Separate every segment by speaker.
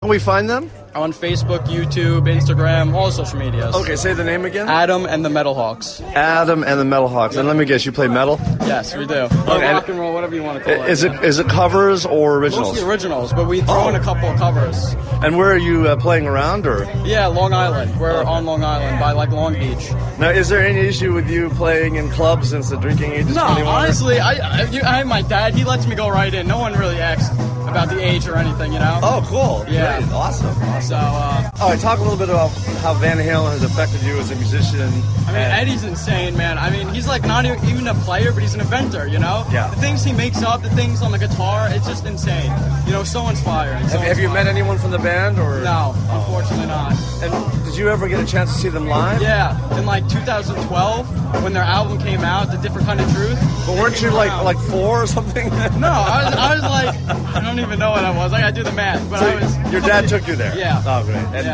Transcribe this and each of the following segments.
Speaker 1: Can we find them?
Speaker 2: On Facebook, YouTube, Instagram, all social medias.
Speaker 1: Okay, say the name again.
Speaker 2: Adam and the Metal Hawks.
Speaker 1: Adam and the Metal Hawks. And let me guess, you play metal?
Speaker 2: Yes, we do.
Speaker 1: Okay,
Speaker 2: rock and roll, whatever you want to call it.
Speaker 1: Is it covers or originals?
Speaker 2: Mostly originals, but we throw in a couple of covers.
Speaker 1: And where are you playing around, or?
Speaker 2: Yeah, Long Island. We're on Long Island by Long Beach.
Speaker 1: Now, is there any issue with you playing in clubs since the drinking age is 21?
Speaker 2: Honestly, I have my dad. He lets me go right in. No one really asks about the age or anything, you know?
Speaker 1: Oh, cool.
Speaker 2: Yeah.
Speaker 1: Great. Awesome.
Speaker 2: So,
Speaker 1: all right, talk a little bit about how Van Halen has affected you as a musician.
Speaker 2: I mean, Eddie's insane, man. I mean, he's like not even a player, but he's an inventor, you know?
Speaker 1: Yeah.
Speaker 2: The things he makes up, the things on the guitar, it's just insane. You know, so inspiring.
Speaker 1: Have you met anyone from the band, or?
Speaker 2: No, unfortunately not.
Speaker 1: And did you ever get a chance to see them live?
Speaker 2: Yeah, in 2012, when their album came out, The Different Kind of Truth.
Speaker 1: But weren't you like 4 or something?
Speaker 2: No, I was like, I don't even know what I was. I gotta do the math. But
Speaker 1: so your dad took you there?
Speaker 2: Yeah.
Speaker 1: Oh, great. And,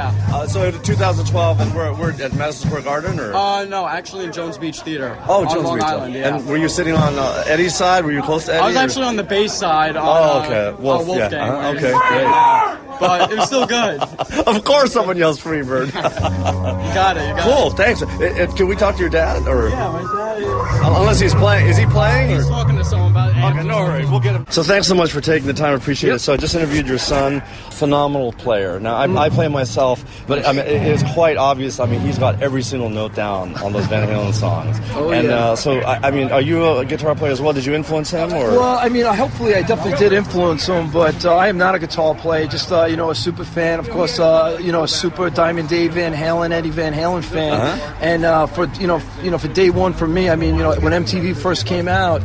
Speaker 1: so 2012, and we're at Madison Square Garden, or?
Speaker 2: No, actually in Jones Beach Theater.
Speaker 1: Oh,
Speaker 2: on
Speaker 1: Jones
Speaker 2: Long
Speaker 1: Beach.
Speaker 2: Island, yeah.
Speaker 1: And were you sitting on Eddie's side? Were you close to Eddie?
Speaker 2: I was actually on the bass side. On,
Speaker 1: okay.
Speaker 2: Wolfgang.
Speaker 1: Yeah. Okay, great.
Speaker 2: But it was still good.
Speaker 1: Of course, someone yells "Freebird."
Speaker 2: You got it.
Speaker 1: Cool. Thanks. Can we talk to your dad, or?
Speaker 2: Yeah, my dad is.
Speaker 1: Unless he's playing. Is he playing?
Speaker 2: He's talking to someone about it.
Speaker 1: Okay, no worries. We'll get him. So thanks so much for taking the time. Appreciate it. So I just interviewed your son. Phenomenal player. Now, I play myself, but I mean, it is quite obvious. I mean, he's got every single note down on those Van Halen songs.
Speaker 2: Oh,
Speaker 1: and,
Speaker 2: yeah.
Speaker 1: So, I mean, are you a guitar player as well? Did you influence him, or?
Speaker 3: Well, I mean, hopefully I definitely did influence him, but I am not a guitar player. Just, a super fan. Of course, a super Diamond Dave Van Halen, Eddie Van Halen fan.
Speaker 1: Uh-huh.
Speaker 3: And for day one for me, I mean, when MTV first came out,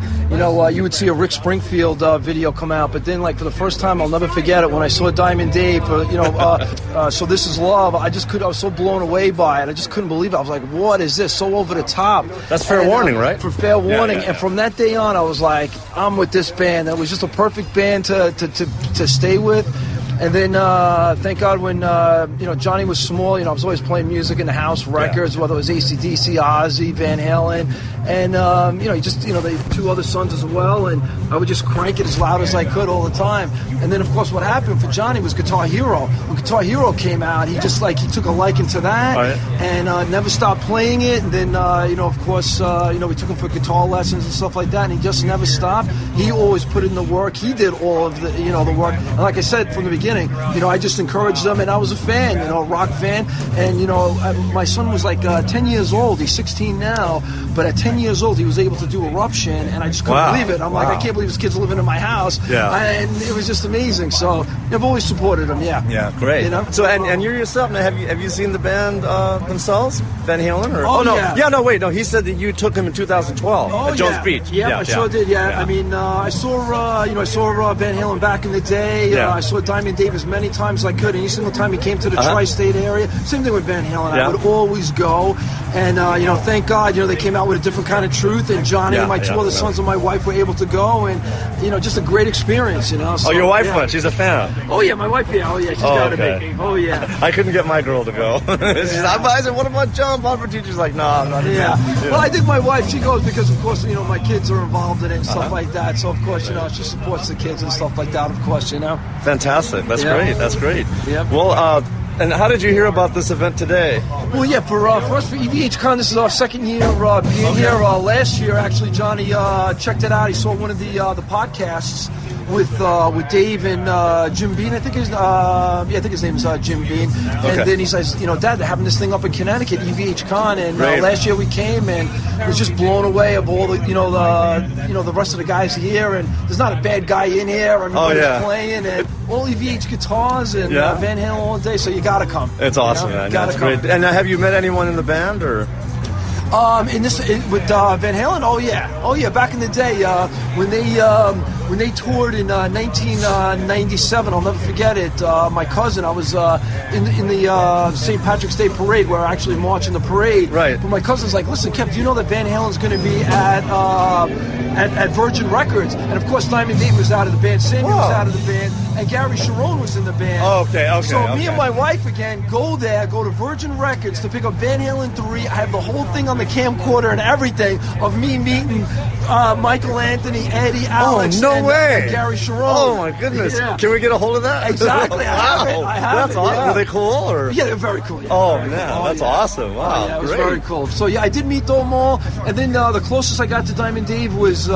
Speaker 3: you would see a Rick Springfield video come out, but then for the first time, I'll never forget it when I saw Diamond Dave. So This Is Love. I was so blown away by it. I just couldn't believe it. I was like, what is this? So over the top.
Speaker 1: That's Fair Warning, right?
Speaker 3: For Fair Warning.
Speaker 1: Yeah.
Speaker 3: And from that day on, I was like, I'm with this band. It was just a perfect band to stay with. And then, thank God, when Johnny was small, I was always playing music in the house, records, whether it was AC/DC, Ozzy, Van Halen, and the 2 other sons as well. And I would just crank it as loud as I could all the time. And then, of course, what happened for Johnny was Guitar Hero. When Guitar Hero came out, he just he took a liking to that, and never stopped playing it. And then, of course, we took him for guitar lessons and stuff like that, and he just never stopped. He always put in the work. He did all of the work. And like I said from the beginning, I just encouraged them, and I was a fan, a rock fan. And my son was 10 years old. He's 16 now, but at 10 years old, he was able to do Eruption, and I just couldn't believe it. I'm like, I can't believe this kid's living in my house.
Speaker 1: Yeah.
Speaker 3: And it was just amazing. So I've always supported him. Yeah.
Speaker 1: Yeah, great. So and you yourself, now, have you seen the band themselves, Van Halen? Or?
Speaker 3: Oh,
Speaker 1: no.
Speaker 3: yeah.
Speaker 1: Yeah, no, wait, no. He said that you took him in 2012 at Jones Beach.
Speaker 3: Yeah, I sure did. Yeah. I mean, I saw Van Halen back in the day. I saw Diamond Dave as many times as I could. Any single time he came to the tri-state area, same thing with Van Halen. I would always go. And thank God, they came out with A Different Kind of Truth. And Johnny and my 2 other sons and my wife were able to go. And just a great experience. So,
Speaker 1: your wife went. She's a fan.
Speaker 3: Oh yeah, my wife. Yeah. Oh yeah, she's got to be. Oh yeah.
Speaker 1: I couldn't get my girl to go. I said, "What about John Bumper?" Teacher's like, "No, I'm not."
Speaker 3: Yeah. Well, I think my wife, she goes because, of course, my kids are involved in it and stuff like that. So, of course, she supports the kids and stuff like that. Of course,
Speaker 1: Fantastic. That's great. That's great.
Speaker 3: Yeah.
Speaker 1: Well, and how did you hear about this event today?
Speaker 3: Well, yeah, for us for EVH Con, this is our second year being here. Last year, actually, Johnny checked it out. He saw one of the podcasts with Dave and Jim Bean. I think his name is Jim Bean. And then he says, Dad, they're having this thing up in Connecticut, EVH Con, and last year we came and was just blown away of all the the rest of the guys here, and there's not a bad guy in here. Everybody's playing, and all EVH guitars and Van Halen all day. So you gotta come.
Speaker 1: It's awesome, man. That's great. And have you met anyone in the band, or?
Speaker 3: With Van Halen, oh yeah, back in the day when they toured in 1997, I'll never forget it. My cousin, I was in the St. Patrick's Day parade where I actually marched in the parade.
Speaker 1: Right.
Speaker 3: But my cousin's like, listen, Kev, do you know that Van Halen's going to be at Virgin Records? And of course, Diamond Dave was out of the band, Sammy was out of the band, and Gary Sharon was in the band.
Speaker 1: Oh, okay.
Speaker 3: So me and my wife again go to Virgin Records to pick up Van Halen 3. I have the whole thing on the camcorder and everything of me meeting Michael Anthony, Eddie, Alex.
Speaker 1: Oh, no way.
Speaker 3: And Gary Sharon.
Speaker 1: Oh my goodness!
Speaker 3: Yeah.
Speaker 1: Can we get a hold of that?
Speaker 3: Exactly.
Speaker 1: Wow,
Speaker 3: I have
Speaker 1: that's
Speaker 3: it.
Speaker 1: awesome.
Speaker 3: Yeah.
Speaker 1: Were they cool or?
Speaker 3: Yeah, they're very cool. Yeah.
Speaker 1: Oh
Speaker 3: Very
Speaker 1: man,
Speaker 3: cool.
Speaker 1: that's
Speaker 3: Yeah.
Speaker 1: awesome! Wow,
Speaker 3: Yeah, it was
Speaker 1: great.
Speaker 3: very cool. So yeah, I did meet them all, and then the closest I got to Diamond Dave was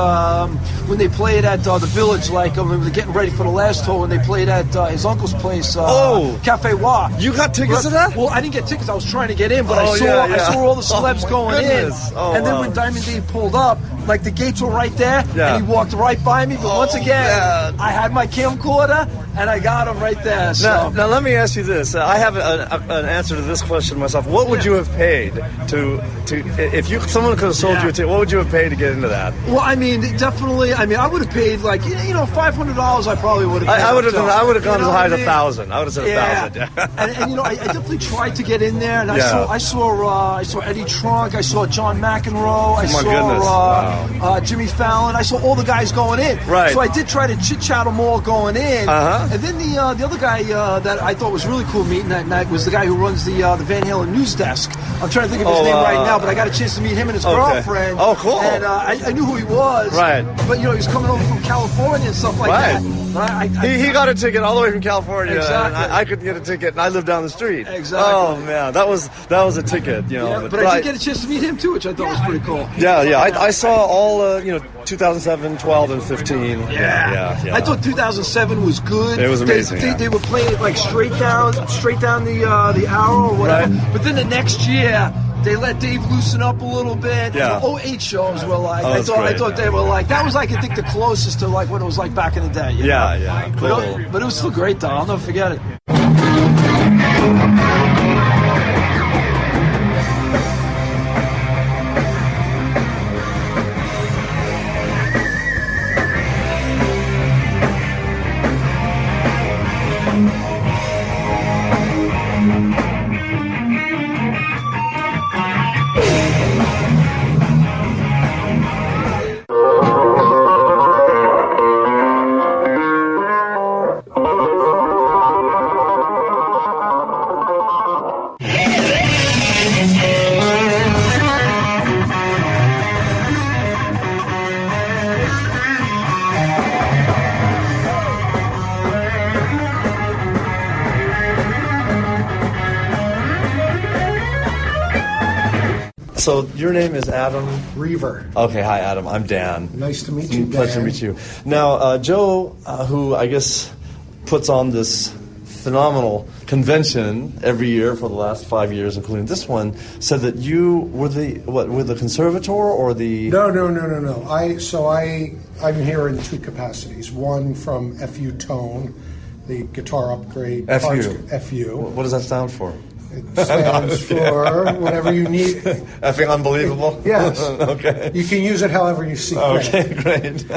Speaker 3: when they played at the Village. Like when we were getting ready for the last tour, when they played at his uncle's place, Cafe Wa.
Speaker 1: You got tickets to that?
Speaker 3: Well, I didn't get tickets. I was trying to get in, but
Speaker 1: Oh,
Speaker 3: I saw all the celebs
Speaker 1: my
Speaker 3: going
Speaker 1: goodness.
Speaker 3: in.
Speaker 1: Oh,
Speaker 3: and then
Speaker 1: wow.
Speaker 3: when Diamond Dave pulled up, like the gates were right there,
Speaker 1: Yeah.
Speaker 3: and he walked right by me. But once again,
Speaker 1: man.
Speaker 3: I had my camcorder, and I got him right there. So.
Speaker 1: Now let me ask you this. I have an answer to this question myself. What would you have paid to if someone could have sold you a ticket? What would you have paid to get into that?
Speaker 3: Well, I mean, definitely. I mean, I would have paid like $500. I probably would have.
Speaker 1: I would have gone as high as 1,000. I would have said
Speaker 3: Yeah,
Speaker 1: 1,000.
Speaker 3: and I definitely tried to get in there, and
Speaker 1: Yeah.
Speaker 3: I saw Eddie Trunk, I saw John McEnroe, I
Speaker 1: my
Speaker 3: saw
Speaker 1: goodness.
Speaker 3: Jimmy Fallon, I saw all the guys going in.
Speaker 1: Right.
Speaker 3: So I did try to chit chat them all going in.
Speaker 1: Uh-huh.
Speaker 3: And then the other guy that I thought was really cool meeting that night was the guy who runs the Van Halen news desk. I'm trying to think of his name right now, but I got a chance to meet him and his girlfriend.
Speaker 1: Oh, cool.
Speaker 3: And I knew who he was.
Speaker 1: Right.
Speaker 3: But he was coming over from California and stuff like
Speaker 1: Right.
Speaker 3: that. But
Speaker 1: He got a ticket all the way from California,
Speaker 3: Exactly.
Speaker 1: and I couldn't get a ticket, and I lived down the street.
Speaker 3: Exactly.
Speaker 1: Oh man, that was a ticket,
Speaker 3: Yeah, but I did get a chance to meet him too, which I thought was pretty cool.
Speaker 1: Yeah. I saw all 2007, 12, and 15. Yeah.
Speaker 3: I thought 2007 was good.
Speaker 1: It was amazing,
Speaker 3: They,
Speaker 1: yeah.
Speaker 3: they were playing it like straight down the hour or whatever.
Speaker 1: Right.
Speaker 3: But then the next year, they let Dave loosen up a little bit.
Speaker 1: Yeah.
Speaker 3: The 08 shows were like,
Speaker 1: Oh,
Speaker 3: I
Speaker 1: that's
Speaker 3: thought
Speaker 1: great.
Speaker 3: they were like, that was like, I think the closest to like what it was like back in the day. you know?
Speaker 1: Yeah, cool.
Speaker 3: But it was still great though. I'll never forget it.
Speaker 1: So your name is Adam
Speaker 4: Reaver.
Speaker 1: Okay, hi Adam. I'm Dan.
Speaker 4: Nice to meet you,
Speaker 1: Pleasure to
Speaker 4: Dan.
Speaker 1: meet you. Now, Joe, who I guess puts on this phenomenal convention every year for the last 5 years, including this one, said that you were the conservator or the...
Speaker 4: No. I'm here in two capacities. One from FU Tone, the guitar upgrade. FU.
Speaker 1: What does that stand for?
Speaker 4: It stands for whatever you need.
Speaker 1: Effing unbelievable?
Speaker 4: Yes.
Speaker 1: Okay.
Speaker 4: You can use it however you see fit.
Speaker 1: Okay, great.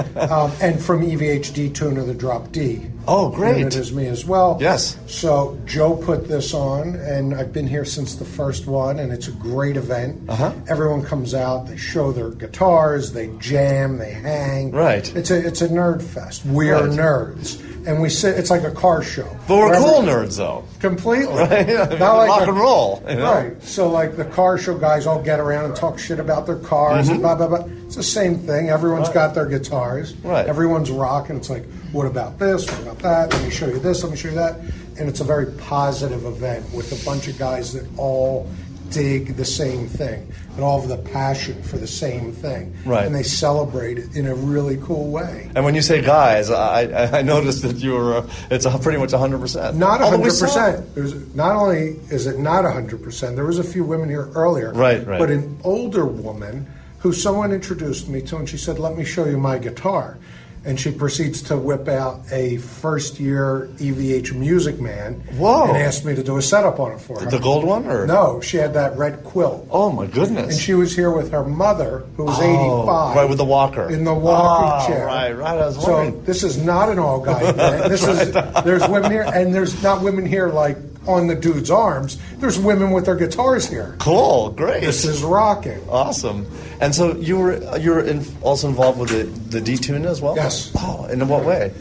Speaker 4: And from EVH D Tuner, the Drop D.
Speaker 1: Oh, great.
Speaker 4: And it is me as well.
Speaker 1: Yes.
Speaker 4: So Joe put this on, and I've been here since the first one, and it's a great event.
Speaker 1: Uh-huh.
Speaker 4: Everyone comes out, they show their guitars, they jam, they hang.
Speaker 1: Right.
Speaker 4: It's a nerd fest. We are
Speaker 1: Right.
Speaker 4: nerds. And we sit, it's like a car show.
Speaker 1: But we're
Speaker 4: Wherever-
Speaker 1: cool nerds, though.
Speaker 4: Completely.
Speaker 1: Right?
Speaker 4: Not like
Speaker 1: Rock
Speaker 4: a-
Speaker 1: and roll. You know?
Speaker 4: Right. So, like, the car show guys all get around and talk shit about their cars
Speaker 1: Mm-hmm.
Speaker 4: and blah, blah, blah. It's the same thing. Everyone's got their guitars.
Speaker 1: Right.
Speaker 4: Everyone's rocking. It's like, what about this? What about that? Let me show you this. Let me show you that. And it's a very positive event with a bunch of guys that all dig the same thing and all have the passion for the same thing.
Speaker 1: Right.
Speaker 4: And they celebrate it in a really cool way.
Speaker 1: And when you say guys, I noticed that you were, it's pretty much 100%.
Speaker 4: Not
Speaker 1: Although we saw-
Speaker 4: 100%. There's not only is it not 100%. There was a few women here earlier,
Speaker 1: Right.
Speaker 4: But an older woman who someone introduced me to, and she said, "Let me show you my guitar." And she proceeds to whip out a first-year EVH Music Man.
Speaker 1: Whoa.
Speaker 4: And asked me to do a setup on it for her.
Speaker 1: The gold one, or
Speaker 4: No, she had that red quilt.
Speaker 1: Oh my goodness!
Speaker 4: And she was here with her mother, who was 85.
Speaker 1: right, with the walker.
Speaker 4: In the walking
Speaker 1: Oh,
Speaker 4: chair.
Speaker 1: right. I was
Speaker 4: So
Speaker 1: wondering.
Speaker 4: this is not an all-guy event. This is there's women here, and there's not women here like on the dude's arms. There's women with their guitars here.
Speaker 1: Cool, great.
Speaker 4: This is rocking.
Speaker 1: Awesome. And so you were also involved with the D-Tune as well?
Speaker 4: Yes.
Speaker 1: Oh, and in what way?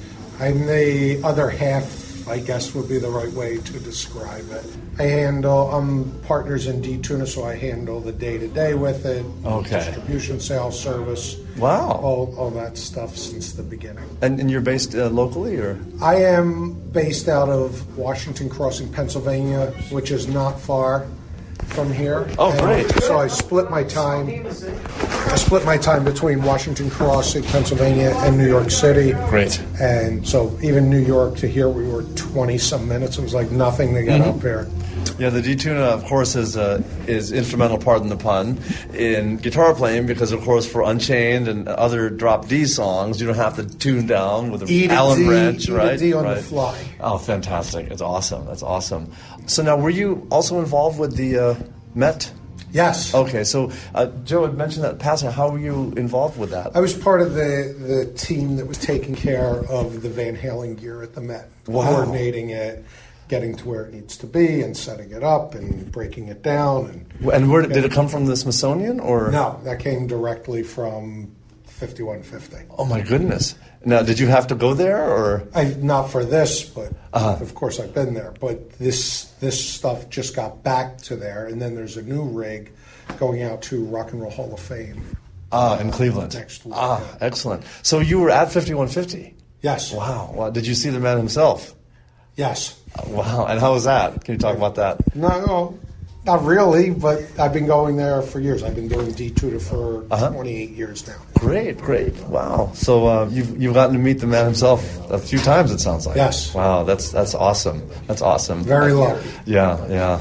Speaker 4: I'm the other half I guess would be the right way to describe it. I'm partners in D-Tuna, so I handle the day-to-day with it.
Speaker 1: Okay.
Speaker 4: Distribution, sales, service.
Speaker 1: Wow.
Speaker 4: All that stuff since the beginning.
Speaker 1: And you're based locally, or?
Speaker 4: I am based out of Washington Crossing, Pennsylvania, which is not far from here.
Speaker 1: Oh, great.
Speaker 4: So I split my time between Washington Crossing, Pennsylvania, and New York City.
Speaker 1: Great.
Speaker 4: And so even New York to here, we were 20-some minutes. It was like nothing to get up here.
Speaker 1: Yeah, the D-Tuna, of course, is instrumental, pardon the pun, in guitar playing because, of course, for Unchained and other drop D songs, you don't have to tune down with an Allen wrench, right?
Speaker 4: Eat a D on the fly.
Speaker 1: Oh, fantastic. It's awesome. That's awesome. So now, were you also involved with the Met?
Speaker 4: Yes.
Speaker 1: Okay, so Joe had mentioned that passing. How were you involved with that?
Speaker 4: I was part of the team that was taking care of the Van Halen gear at the Met, coordinating it, getting to where it needs to be, and setting it up, and breaking it down.
Speaker 1: And where did it come from? The Smithsonian, or
Speaker 4: no? That came directly from 5150.
Speaker 1: Oh my goodness! Now, did you have to go there, or
Speaker 4: not for this, but of course I've been there. But this stuff just got back to there, and then there's a new rig going out to Rock and Roll Hall of Fame.
Speaker 1: In Cleveland
Speaker 4: next week.
Speaker 1: Excellent. So you were at 5150.
Speaker 4: Yes.
Speaker 1: Wow. Did you see the man himself?
Speaker 4: Yes.
Speaker 1: Wow. And how was that? Can you talk about that?
Speaker 4: No, not really, but I've been going there for years. I've been doing D-Tuna for 28 years now.
Speaker 1: Great. Wow. So you've gotten to meet the man himself a few times, it sounds like.
Speaker 4: Yes.
Speaker 1: Wow. That's awesome. That's awesome.
Speaker 4: Very lucky.
Speaker 1: Yeah.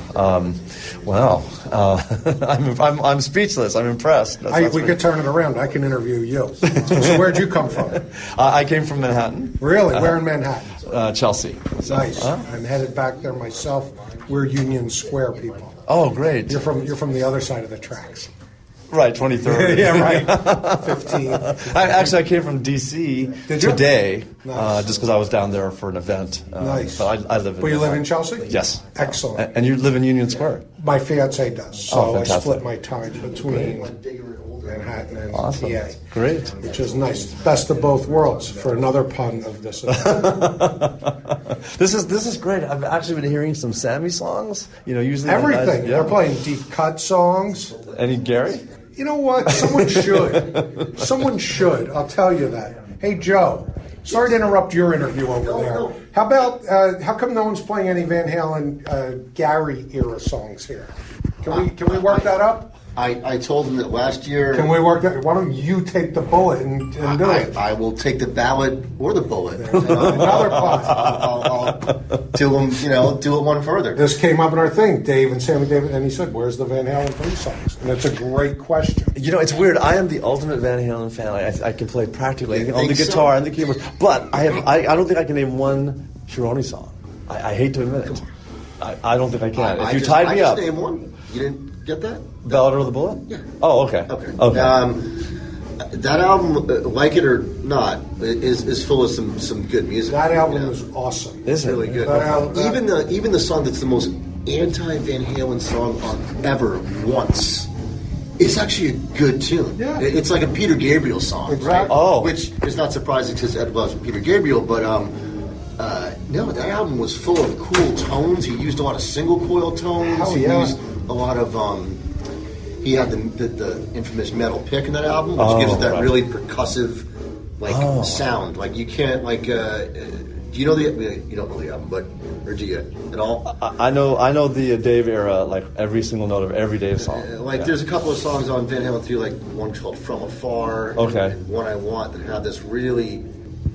Speaker 1: Wow. I'm speechless. I'm impressed.
Speaker 4: We could turn it around. I can interview you. So where'd you come from?
Speaker 1: I came from Manhattan.
Speaker 4: Really? Where in Manhattan?
Speaker 1: Chelsea.
Speaker 4: Nice. I'm headed back there myself. We're Union Square people.
Speaker 1: Oh, great.
Speaker 4: You're from the other side of the tracks.
Speaker 1: Right, 23rd.
Speaker 4: Yeah, right. 15.
Speaker 1: I came from D.C. today,
Speaker 4: Nice.
Speaker 1: just because I was down there for an event.
Speaker 4: Nice.
Speaker 1: But I live in.
Speaker 4: Well, you live in Chelsea?
Speaker 1: Yes.
Speaker 4: Excellent.
Speaker 1: And you live in Union Square?
Speaker 4: My fiance does. So I
Speaker 1: fantastic.
Speaker 4: split my time between Manhattan and
Speaker 1: Awesome.
Speaker 4: PA.
Speaker 1: Great.
Speaker 4: Which is nice. Best of both worlds, for another pun of this event.
Speaker 1: This is great. I've actually been hearing some Sammy songs. Usually
Speaker 4: Everything. They're playing deep cut songs.
Speaker 1: Any Gary?
Speaker 4: You know what? Someone should. Someone should. I'll tell you that. Hey, Joe. Sorry to interrupt your interview over there. How about, how come no one's playing any Van Halen Gary era songs here? Can we work that up?
Speaker 5: I told him that last year.
Speaker 4: Can we work that? Why don't you take the bullet and do it?
Speaker 5: I will take the ballot or the bullet.
Speaker 4: Another pun.
Speaker 5: I'll do him. Do it one further.
Speaker 4: This came up in our thing, Dave and Sammy David, and he said, "Where's the Van Halen 3 songs?" And it's a great question.
Speaker 1: It's weird. I am the ultimate Van Halen fan. I can play practically anything on the guitar and the keyboard, but I don't think I can name one Chironi song. I hate to admit it. I don't think I can. If you tied me up,
Speaker 5: I just named one. You didn't get that?
Speaker 1: Ballad or the Bullet?
Speaker 5: Yeah.
Speaker 1: Oh, okay.
Speaker 5: That album, like it or not, is full of some good music.
Speaker 4: That album is awesome.
Speaker 1: Is it?
Speaker 5: Really good. Even the song that's the most anti-Van Halen song on ever, Once, is actually a good tune.
Speaker 4: Yeah.
Speaker 5: It's like a Peter Gabriel song,
Speaker 4: Exactly.
Speaker 5: right?
Speaker 1: Oh.
Speaker 5: Which is not surprising because Ed loves Peter Gabriel, but no, that album was full of cool tones. He used a lot of single coil tones.
Speaker 4: Hell
Speaker 5: He
Speaker 4: yeah.
Speaker 5: used a lot of he had the infamous metal pick in that album, which gives it that really percussive sound. Like you can't do you know you don't know the album, but or do you at all?
Speaker 1: I know the Dave era, like every single note of every Dave song.
Speaker 5: There's a couple of songs on Van Halen 3, like one called From Afar, and One I Want, that have this really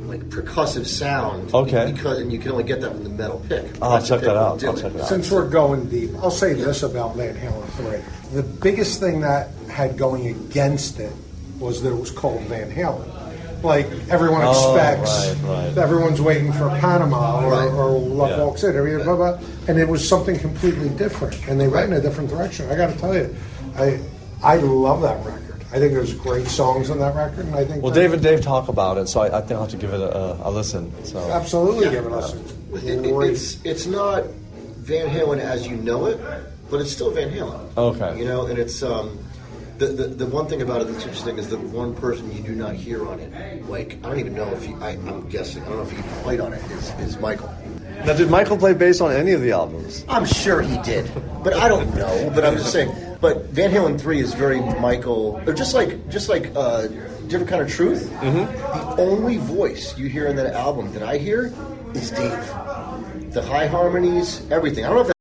Speaker 5: percussive sound.
Speaker 1: Okay.
Speaker 5: And you can only get that from the metal pick.
Speaker 1: I'll check that out.
Speaker 4: Since we're going deep, I'll say this about Van Halen 3. The biggest thing that had going against it was that it was called Van Halen. Like everyone expects,
Speaker 1: right.
Speaker 4: everyone's waiting for Panama or Love Walks In, blah, blah, and it was something completely different. And they went in a different direction. I got to tell you, I love that record. I think there's great songs on that record, and I think.
Speaker 1: Well, Dave and Dave talk about it, so I think I'll have to give it a listen. So
Speaker 4: absolutely give it a listen.
Speaker 5: It's not Van Halen as you know it, but it's still Van Halen.
Speaker 1: Okay.
Speaker 5: And it's the one thing about it that's interesting is the one person you do not hear on it. I don't even know if I'm guessing. I don't know if he played on it. Is Michael.
Speaker 1: Now, did Michael play bass on any of the albums?
Speaker 5: I'm sure he did, but I don't know. But I'm just saying. But Van Halen 3 is very Michael, or just like Different Kind of Truth. Mm-hmm. The only voice you hear in that album that I hear is Dave. The high harmonies, everything. I don't know if